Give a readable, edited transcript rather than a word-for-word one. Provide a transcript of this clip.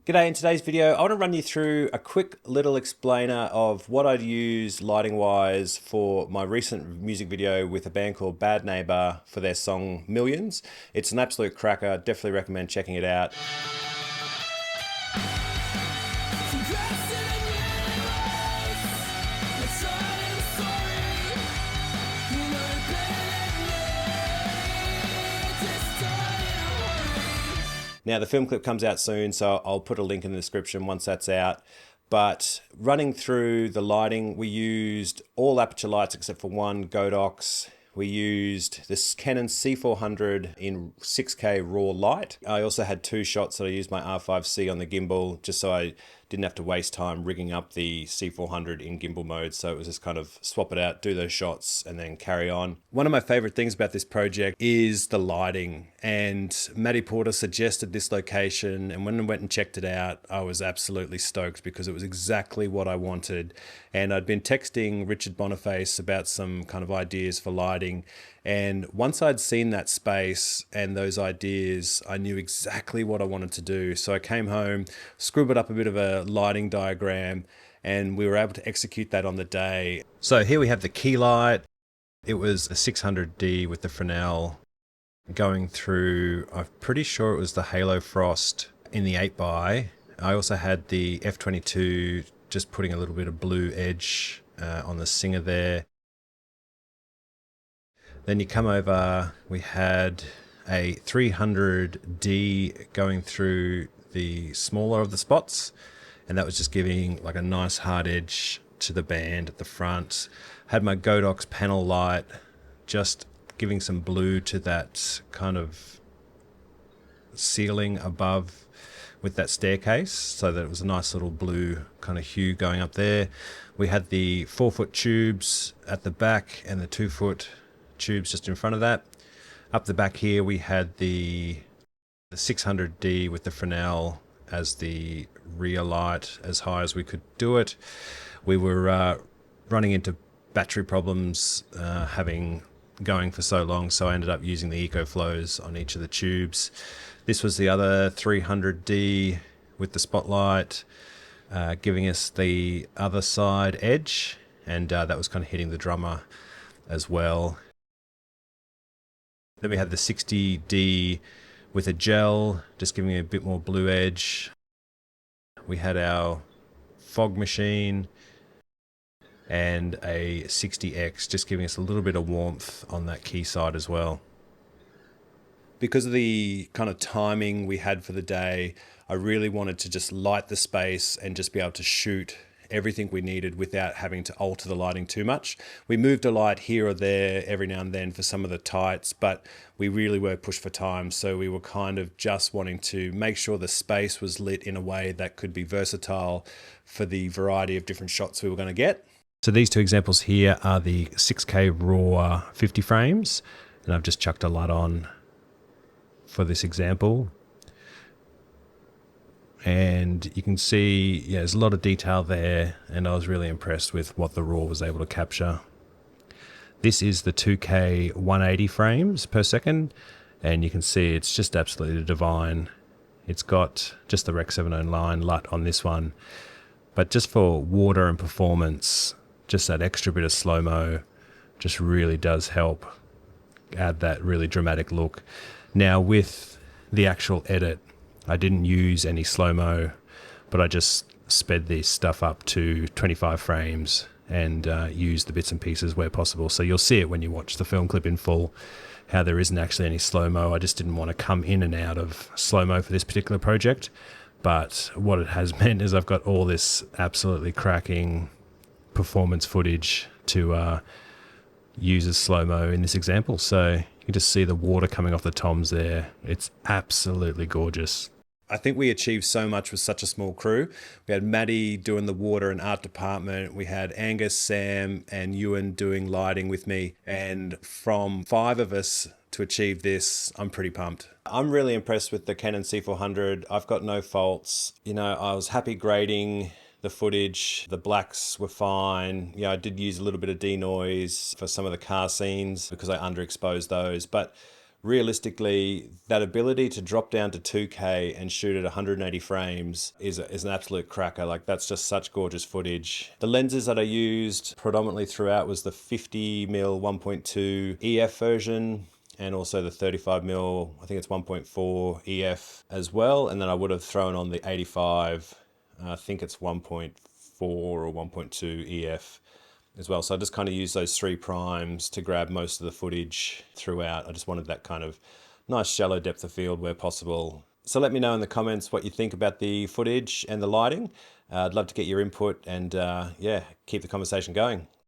G'day, in today's video I want to run you through a quick little explainer of what I'd use lighting wise for my recent music video with a band called Bad Neighbor for their song Millions. It's an absolute cracker, definitely recommend checking it out. Now the film clip comes out soon, so I'll put a link in the description once that's out. But running through the lighting, we used all aperture lights except for one Godox. We used this Canon C400 in 6K raw light. I also had two shots that I used my R5C on the gimbal just so I didn't have to waste time rigging up the C400 in gimbal mode. So it was just kind of swap it out, do those shots and then carry on. One of my favorite things about this project is the lighting, and Matty Porter suggested this location, and when I went and checked it out, I was absolutely stoked because it was exactly what I wanted. And I'd been texting Richard Boniface about some kind of ideas for lighting, and once I'd seen that space and those ideas, I knew exactly what I wanted to do. So I came home, scribbled up a bit of a lighting diagram, and we were able to execute that on the day. So here we have the key light. It was a 600D with the Fresnel going through, I'm pretty sure it was the Halo Frost in the 8x. I also had the F22 just putting a little bit of blue edge on the Singer there. Then you come over, we had a 300D going through the smaller of the spots, and that was just giving like a nice hard edge to the band at the front. Had my Godox panel light just giving some blue to that kind of ceiling above with that staircase, so that it was a nice little blue kind of hue going up there. We had the 4-foot tubes at the back and the 2-foot tubes just in front of that. Up the back here we had the 600D with the Fresnel as the rear light as high as we could do it. We were running into battery problems having going for so long, so I ended up using the EcoFlows on each of the tubes. This was the other 300D with the spotlight giving us the other side edge, and that was kind of hitting the drummer as well. Then we had the 60D with a gel, just giving it a bit more blue edge. We had our fog machine and a 60X, just giving us a little bit of warmth on that key side as well. Because of the kind of timing we had for the day, I really wanted to just light the space and just be able to shoot everything we needed without having to alter the lighting too much. We moved a light here or there every now and then for some of the tights, but we really were pushed for time, so we were kind of just wanting to make sure the space was lit in a way that could be versatile for the variety of different shots we were going to get. So these two examples here are the 6K raw 50 frames, and I've just chucked a light on for this example. And you can see, yeah, there's a lot of detail there, and I was really impressed with what the RAW was able to capture. This is the 2K 180 frames per second, and you can see it's just absolutely divine. It's got just the Rec 709 LUT on this one, but just for water and performance, just that extra bit of slow-mo just really does help add that really dramatic look. Now with the actual edit, I didn't use any slow-mo, but I just sped this stuff up to 25 frames and used the bits and pieces where possible. So you'll see it when you watch the film clip in full, how there isn't actually any slow-mo. I just didn't want to come in and out of slow-mo for this particular project. But what it has meant is I've got all this absolutely cracking performance footage to use as slow-mo in this example. So you can just see the water coming off the toms there. It's absolutely gorgeous. I think we achieved so much with such a small crew. We had Maddie doing the water and art department. We had Angus, Sam, and Ewan doing lighting with me. And from 5 of us to achieve this, I'm pretty pumped. I'm really impressed with the Canon C400. I've got no faults. You know, I was happy grading the footage. The blacks were fine. Yeah, I did use a little bit of denoise for some of the car scenes because I underexposed those. But realistically, that ability to drop down to 2K and shoot at 180 frames is an absolute cracker. Like, that's just such gorgeous footage. The lenses that I used predominantly throughout was the 50mm 1.2 EF version, and also the 35mm, I think it's 1.4 EF as well. And then I would have thrown on the 85, I think it's 1.4 or 1.2 EF as well. So I just kind of used those 3 primes to grab most of the footage throughout. I just wanted that kind of nice shallow depth of field where possible. So let me know in the comments what you think about the footage and the lighting. I'd love to get your input and yeah, keep the conversation going.